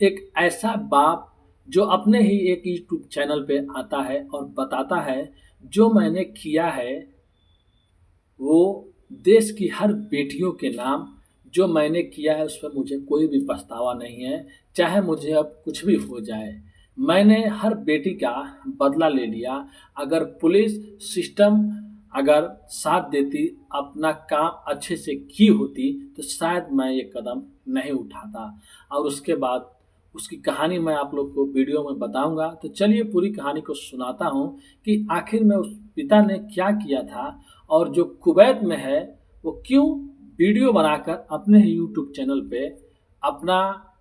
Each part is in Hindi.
एक ऐसा बाप जो अपने ही एक यूट्यूब चैनल पे आता है और बताता है जो मैंने किया है वो देश की हर बेटियों के नाम जो मैंने किया है उस पर मुझे कोई भी पछतावा नहीं है, चाहे मुझे अब कुछ भी हो जाए। मैंने हर बेटी का बदला ले लिया। अगर पुलिस सिस्टम अगर साथ देती, अपना काम अच्छे से की होती तो शायद मैं ये कदम नहीं उठाता। और उसके बाद उसकी कहानी मैं आप लोग को वीडियो में बताऊंगा। तो चलिए पूरी कहानी को सुनाता हूँ कि आखिर में उस पिता ने क्या किया था और जो कुवैत में है वो क्यों वीडियो बनाकर अपने ही यूट्यूब चैनल पे अपना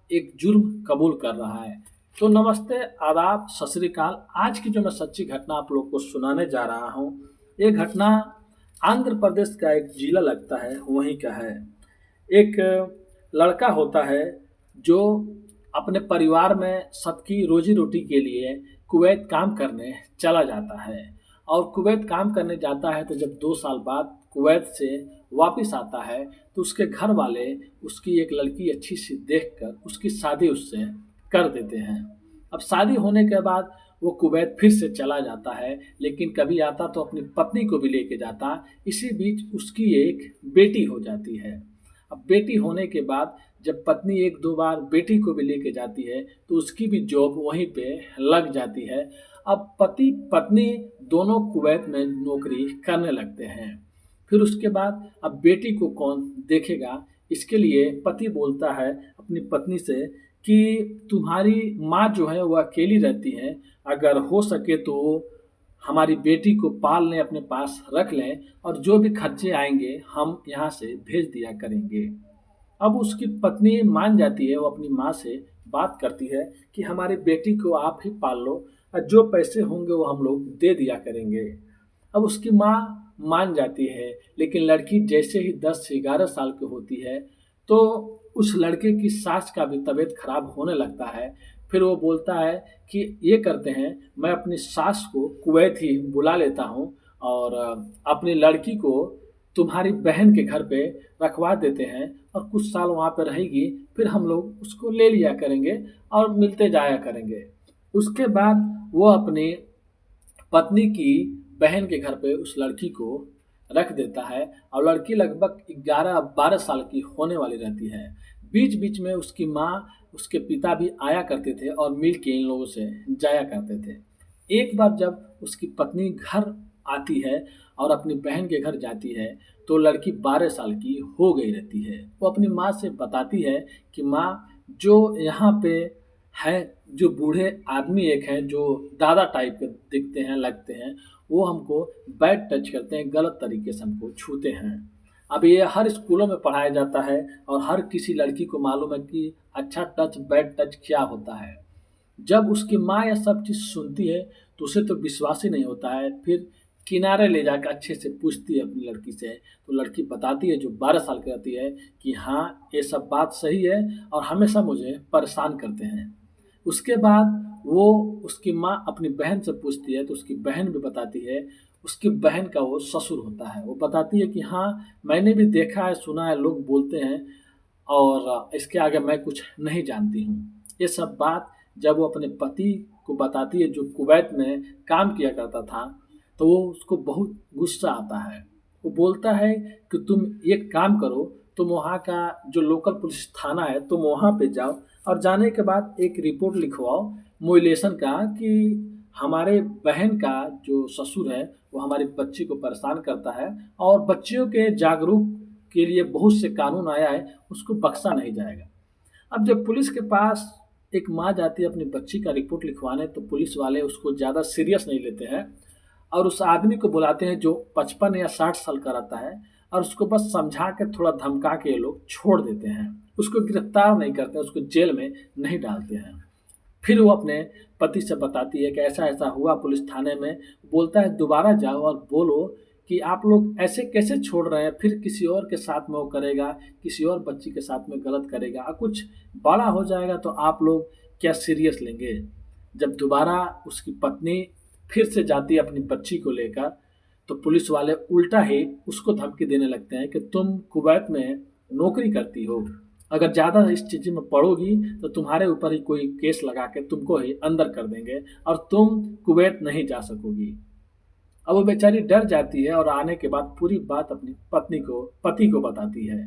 एक जुर्म कबूल कर रहा है। तो नमस्ते, आदाब, सत श्री अकाल। आज की जो मैं सच्ची घटना आप लोग को सुनाने जा रहा हूँ, ये घटना आंध्र प्रदेश का एक जिला लगता है, वहीं का है। एक लड़का होता है जो अपने परिवार में सबकी रोजी रोटी के लिए कुवैत काम करने चला जाता है। और कुवैत काम करने जाता है तो जब 2 साल बाद कुवैत से वापस आता है तो उसके घर वाले उसकी एक लड़की अच्छी सी देखकर उसकी शादी उससे कर देते हैं। अब शादी होने के बाद वो कुवैत फिर से चला जाता है, लेकिन कभी आता तो अपनी पत्नी को भी लेके जाता। इसी बीच उसकी एक बेटी हो जाती है। अब बेटी होने के बाद जब पत्नी एक दो बार बेटी को भी लेके जाती है तो उसकी भी जॉब वहीं पे लग जाती है। अब पति पत्नी दोनों कुवैत में नौकरी करने लगते हैं। फिर उसके बाद अब बेटी को कौन देखेगा, इसके लिए पति बोलता है अपनी पत्नी से कि तुम्हारी माँ जो है वो अकेली रहती है, अगर हो सके तो हमारी बेटी को पाल लें, अपने पास रख लें और जो भी खर्चे आएंगे हम यहाँ से भेज दिया करेंगे। अब उसकी पत्नी मान जाती है, वो अपनी माँ से बात करती है कि हमारी बेटी को आप ही पाल लो और जो पैसे होंगे वो हम लोग दे दिया करेंगे। अब उसकी माँ मान जाती है, लेकिन लड़की जैसे ही 10 से 11 साल की होती है तो उस लड़के की सास का भी तबीयत खराब होने लगता है। फिर वो बोलता है कि ये करते हैं, मैं अपनी सास को कुवैत ही बुला लेता हूँ और अपनी लड़की को तुम्हारी बहन के घर पे रखवा देते हैं और कुछ साल वहाँ पे रहेगी, फिर हम लोग उसको ले लिया करेंगे और मिलते जाया करेंगे। उसके बाद वो अपनी पत्नी की बहन के घर पे उस लड़की को रख देता है और लड़की लगभग 11-12 साल की होने वाली रहती है। बीच बीच में उसकी माँ, उसके पिता भी आया करते थे और मिल के इन लोगों से जाया करते थे। एक बार जब उसकी पत्नी घर आती है और अपनी बहन के घर जाती है तो लड़की 12 साल की हो गई रहती है। वो अपनी माँ से बताती है कि माँ, जो यहाँ पे है, जो बूढ़े आदमी एक हैं जो दादा टाइप के दिखते हैं, लगते हैं, वो हमको बैड टच करते हैं, गलत तरीके से हमको छूते हैं। अब ये हर स्कूलों में पढ़ाया जाता है और हर किसी लड़की को मालूम है कि अच्छा टच बैड टच क्या होता है। जब उसकी माँ यह सब चीज़ सुनती है तो उसे तो विश्वास ही नहीं होता है। फिर किनारे ले जाकर अच्छे से पूछती है अपनी लड़की से, तो लड़की बताती है जो 12 साल की रहती है कि हाँ, ये सब बात सही है और हमेशा मुझे परेशान करते हैं। उसके बाद वो उसकी माँ अपनी बहन से पूछती है तो उसकी बहन भी बताती है। उसकी बहन का वो ससुर होता है, वो बताती है कि हाँ, मैंने भी देखा है, सुना है, लोग बोलते हैं और इसके आगे मैं कुछ नहीं जानती हूँ। ये सब बात जब वो अपने पति को बताती है जो कुवैत में काम किया करता था, तो वो उसको बहुत गुस्सा आता है। वो बोलता है कि तुम एक काम करो, तुम वहाँ का जो लोकल पुलिस थाना है तुम वहाँ पे जाओ और जाने के बाद एक रिपोर्ट लिखवाओ मोइलेशन का कि हमारे बहन का जो ससुर है वो हमारी बच्ची को परेशान करता है और बच्चियों के जागरूक के लिए बहुत से कानून आया है, उसको बख्शा नहीं जाएगा। अब जब पुलिस के पास एक माँ जाती है अपनी बच्ची का रिपोर्ट लिखवाने तो पुलिस वाले उसको ज़्यादा सीरियस नहीं लेते हैं और उस आदमी को बुलाते हैं जो 55 या 60 साल का रहता है और उसको बस समझा के थोड़ा धमका के ये लोग छोड़ देते हैं। उसको गिरफ्तार नहीं करते, उसको जेल में नहीं डालते हैं। फिर वो अपने पति से बताती है कि ऐसा ऐसा हुआ पुलिस थाने में। बोलता है दोबारा जाओ और बोलो कि आप लोग ऐसे कैसे छोड़ रहे हैं, फिर किसी और के साथ में वो करेगा, किसी और बच्ची के साथ में गलत करेगा और कुछ बड़ा हो जाएगा तो आप लोग क्या सीरियस लेंगे। जब दोबारा उसकी पत्नी फिर से जाती है अपनी बच्ची को लेकर तो पुलिस वाले उल्टा ही उसको धमकी देने लगते हैं कि तुम कुवैत में नौकरी करती हो अगर ज़्यादा इस चीज़ में पड़ोगी तो तुम्हारे ऊपर ही कोई केस लगा के तुमको ही अंदर कर देंगे और तुम कुवैत नहीं जा सकोगी। अब वो बेचारी डर जाती है और आने के बाद पूरी बात अपनी पति को बताती है।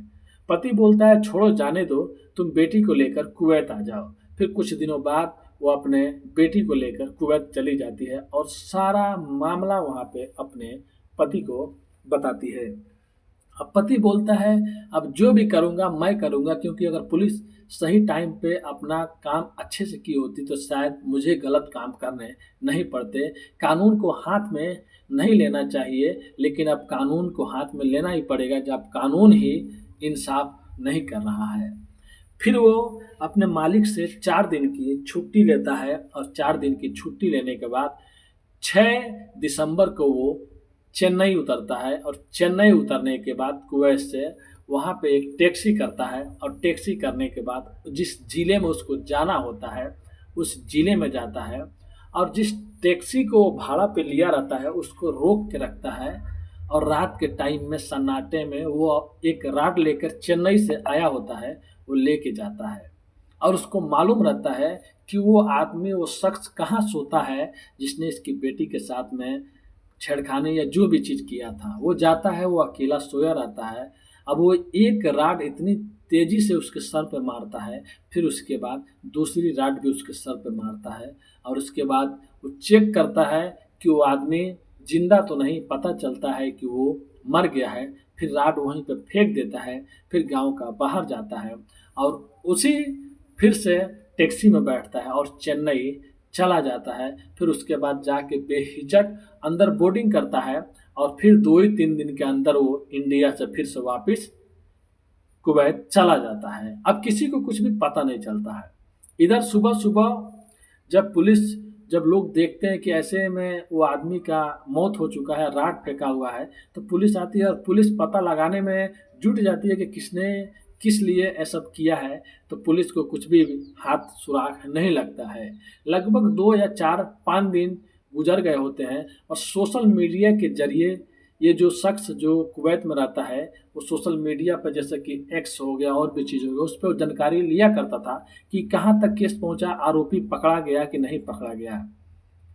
पति बोलता है छोड़ो जाने दो, तुम बेटी को लेकर कुवैत आ जाओ। फिर कुछ दिनों बाद वो अपने बेटी को लेकर कुवैत चली जाती है और सारा मामला वहाँ पे अपने पति को बताती है। अब पति बोलता है अब जो भी करूँगा मैं करूँगा, क्योंकि अगर पुलिस सही टाइम पे अपना काम अच्छे से की होती तो शायद मुझे गलत काम करने नहीं पड़ते। कानून को हाथ में नहीं लेना चाहिए, लेकिन अब कानून को हाथ में लेना ही पड़ेगा जब कानून ही इंसाफ नहीं कर रहा है। फिर वो अपने मालिक से 4 दिन की छुट्टी लेता है और 4 दिन की छुट्टी लेने के बाद 6 दिसंबर को वो चेन्नई उतरता है और चेन्नई उतरने के बाद कुवैत से वहाँ पे एक टैक्सी करता है और टैक्सी करने के बाद जिस ज़िले में उसको जाना होता है उस ज़िले में जाता है और जिस टैक्सी को वो भाड़ा पे लिया रहता है उसको रोक के रखता है और रात के टाइम में सन्नाटे में वो एक राड लेकर चेन्नई से आया होता है, वो लेके जाता है और उसको मालूम रहता है कि वो आदमी, वो शख्स कहाँ सोता है जिसने इसकी बेटी के साथ में छेड़खानी या जो भी चीज़ किया था। वो जाता है, वो अकेला सोया रहता है। अब वो एक राड इतनी तेज़ी से उसके सर पे मारता है, फिर उसके बाद दूसरी राड भी उसके सर पे मारता है और उसके बाद वो चेक करता है कि वो आदमी जिंदा तो नहीं, पता चलता है कि वो मर गया है। फिर राड वहीं पे फेंक देता है, फिर गांव का बाहर जाता है और उसी फिर से टैक्सी में बैठता है और चेन्नई चला जाता है। फिर उसके बाद जाके बेहिचक अंदर बोर्डिंग करता है और फिर 2 ही 3 दिन के अंदर वो इंडिया से फिर से वापस कुवैत चला जाता है। अब किसी को कुछ भी पता नहीं चलता है। इधर सुबह-सुबह जब लोग देखते हैं कि ऐसे में वो आदमी का मौत हो चुका है, राड फेंका हुआ है, तो पुलिस आती है और पुलिस पता लगाने में जुट जाती है कि किसने किस लिए ये सब किया है, तो पुलिस को कुछ भी हाथ सुराग नहीं लगता है। लगभग 2 या 4-5 दिन गुजर गए होते हैं और सोशल मीडिया के ज़रिए ये जो शख्स जो कुवैत में रहता है, वो सोशल मीडिया पर जैसे कि एक्स हो गया और भी चीज़ हो गया, उस पे वो जानकारी लिया करता था कि कहाँ तक केस पहुँचा, आरोपी पकड़ा गया कि नहीं पकड़ा गया।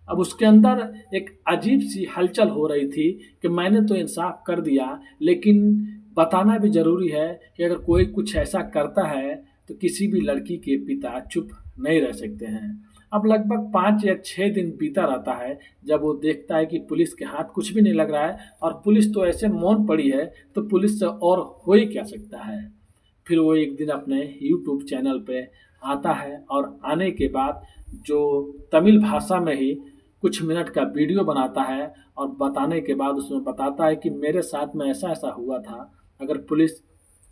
अब उसके अंदर एक अजीब-सी हलचल हो रही थी कि मैंने तो इंसाफ़ कर दिया, लेकिन बताना भी ज़रूरी है कि अगर कोई कुछ ऐसा करता है, तो किसी भी लड़की के पिता चुप नहीं रह सकते हैं। अब लगभग 5 या 6 दिन बीता रहता है, जब वो देखता है कि पुलिस के हाथ कुछ भी नहीं लग रहा है और पुलिस तो ऐसे मौन पड़ी है, तो पुलिस से और हो ही क्या सकता है। फिर वो एक दिन अपने यूट्यूब चैनल पे आता है और आने के बाद जो तमिल भाषा में ही कुछ मिनट का वीडियो बनाता है और बताने के बाद उसमें बताता है कि मेरे साथ में ऐसा-ऐसा हुआ था। अगर पुलिस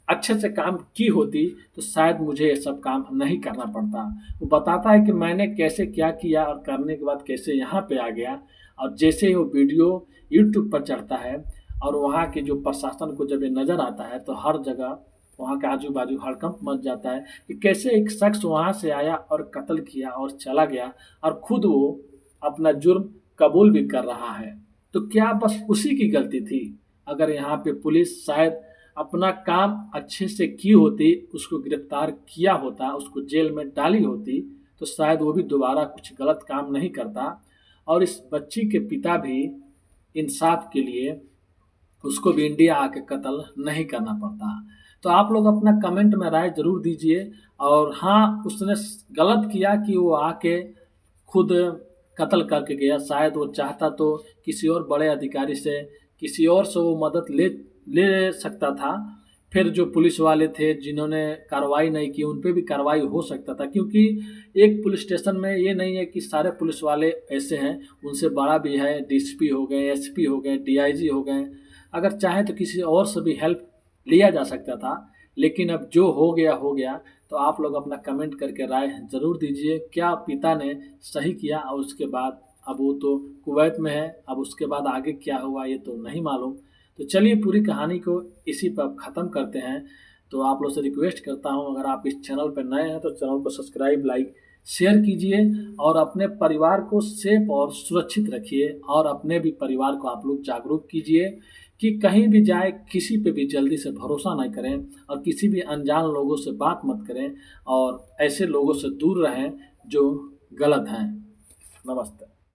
अच्छे से काम की होती तो शायद मुझे ये सब काम नहीं करना पड़ता। वो बताता है कि मैंने कैसे क्या किया और करने के बाद कैसे यहाँ पे आ गया। और जैसे ही वो वीडियो यूट्यूब पर चढ़ता है और वहाँ के जो प्रशासन को जब ये नज़र आता है तो हर जगह वहाँ के आजू-बाजू हड़कंप मच जाता है कि कैसे एक शख्स वहाँ से आया और कत्ल किया और चला गया और खुद वो अपना जुर्म कबूल भी कर रहा है। तो क्या बस उसी की गलती थी? अगर यहाँ पे पुलिस शायद अपना काम अच्छे से की होती, उसको गिरफ्तार किया होता, उसको जेल में डाली होती, तो शायद वो भी दोबारा कुछ गलत काम नहीं करता और इस बच्ची के पिता भी इंसाफ के लिए उसको भी इंडिया आके कत्ल नहीं करना पड़ता। तो आप लोग अपना कमेंट में राय ज़रूर दीजिए। और हाँ, उसने गलत किया कि वो आके खुद कत्ल करके गया। शायद वो चाहता तो किसी और बड़े अधिकारी से, किसी और से वो मदद ले ले सकता था। फिर जो पुलिस वाले थे जिन्होंने कार्रवाई नहीं की, उन पे भी कार्रवाई हो सकता था, क्योंकि एक पुलिस स्टेशन में ये नहीं है कि सारे पुलिस वाले ऐसे हैं, उनसे बड़ा भी है, डीएसपी हो गए, एसपी हो गए, डीआईजी हो गए। अगर चाहे तो किसी और से भी हेल्प लिया जा सकता था, लेकिन अब जो हो गया। तो आप लोग अपना कमेंट करके राय ज़रूर दीजिए, क्या पिता ने सही किया और उसके बाद अब वो तो कुवैत में है, अब उसके बाद आगे क्या हुआ ये तो नहीं मालूम। तो चलिए पूरी कहानी को इसी पर ख़त्म करते हैं। तो आप लोग से रिक्वेस्ट करता हूँ, अगर आप इस चैनल पर नए हैं तो चैनल को सब्सक्राइब, लाइक, शेयर कीजिए और अपने परिवार को सेफ और सुरक्षित रखिए और अपने भी परिवार को आप लोग जागरूक कीजिए कि कहीं भी जाए किसी पे भी जल्दी से भरोसा ना करें और किसी भी अनजान लोगों से बात मत करें और ऐसे लोगों से दूर रहें जो गलत हैं। नमस्ते।